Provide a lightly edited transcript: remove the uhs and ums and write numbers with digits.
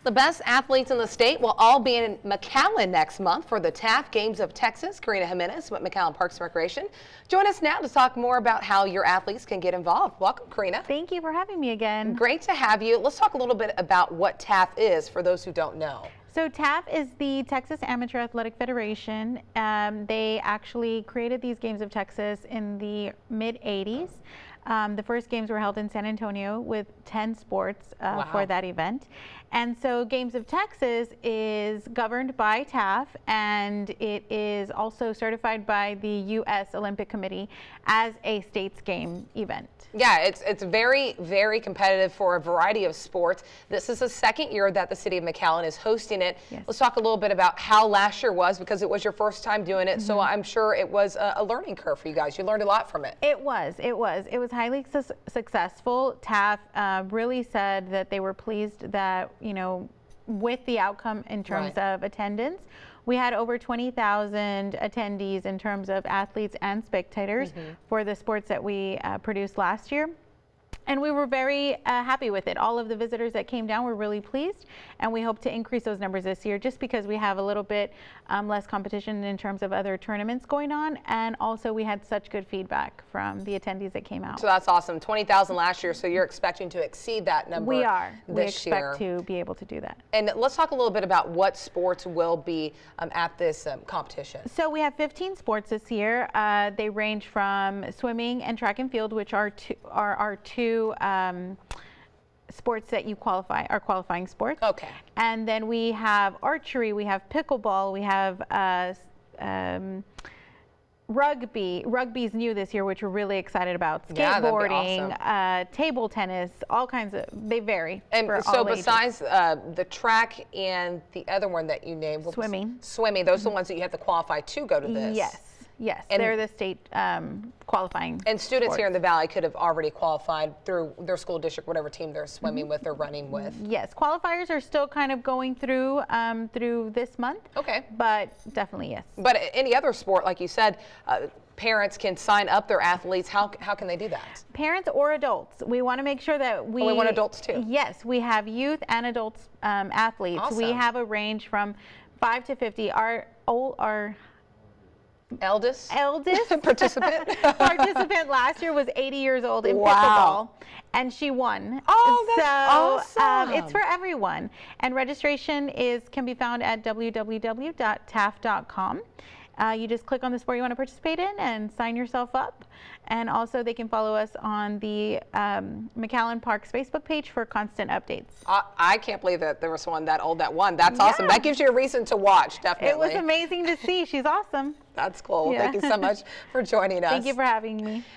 The best athletes in the state will all be in McAllen next month for the Taaf Games of Texas. Karina Jimenez with McAllen Parks and Recreation. Join us now to talk more about how your athletes can get involved. Welcome, Karina. Thank you for having me again. Great to have you. Let's talk a little bit about what Taaf is for those who don't know. So Taaf is the Texas Amateur Athletic Federation. They actually created these Games of Texas in the mid-'80s. The first games were held in San Antonio with 10 sports for that event. And so Games of Texas is governed by Taaf, and it is also certified by the U.S. Olympic Committee as a states game event. Yeah, it's very, very competitive for a variety of sports. This is the second year that the city of McAllen is hosting it. Yes. Let's talk a little bit about how last year was, because it was your first time doing it. So I'm sure it was a learning curve for you guys. You learned a lot from it. It was highly successful. Taaf really said that they were pleased that, with the outcome in terms of attendance. We had over 20,000 attendees in terms of athletes and spectators for the sports that we produced last year. And we were very happy with it. All of the visitors that came down were really pleased, and we hope to increase those numbers this year just because we have a little bit less competition in terms of other tournaments going on, and also we had such good feedback from the attendees that came out. So that's awesome. 20,000 last year, so you're expecting to exceed that number We are. We this year. expect to be able to do that. And let's talk a little bit about what sports will be at this competition. So we have 15 sports this year. They range from swimming and track and field, which are our two sports that are qualifying sports. Okay. And then we have archery, we have pickleball, we have rugby. Rugby's new this year, which we're really excited about. Skateboarding, awesome. Table tennis, all kinds of, they vary. And for so all besides the track and the other one that you named, Swimming. Swimming, those are the ones that you have to qualify to go to this. Yes, And they're the state qualifying. And students sports. here in the Valley could have already qualified through their school district, whatever team they're swimming with or running with. Yes, qualifiers are still kind of going through through this month. Okay. But definitely yes. But any other sport, like you said, parents can sign up their athletes. How can they do that? Parents or adults. We want to make sure that we want adults too. Yes, we have youth and adults athletes. Awesome. We have a range from 5 to 50. Our Eldest participant last year was 80 years old in Wow. pickleball, and she won. Oh, that's awesome. It's for everyone, and registration can be found at www.taaf.com. You just click on the sport you want to participate in and sign yourself up. And also they can follow us on the McAllen Parks Facebook page for constant updates. I can't believe that there was one that old that won. That's awesome. That gives you a reason to watch, definitely. It was amazing to see. She's awesome. That's cool. Well, Yeah. thank you so much for joining us. Thank you for having me.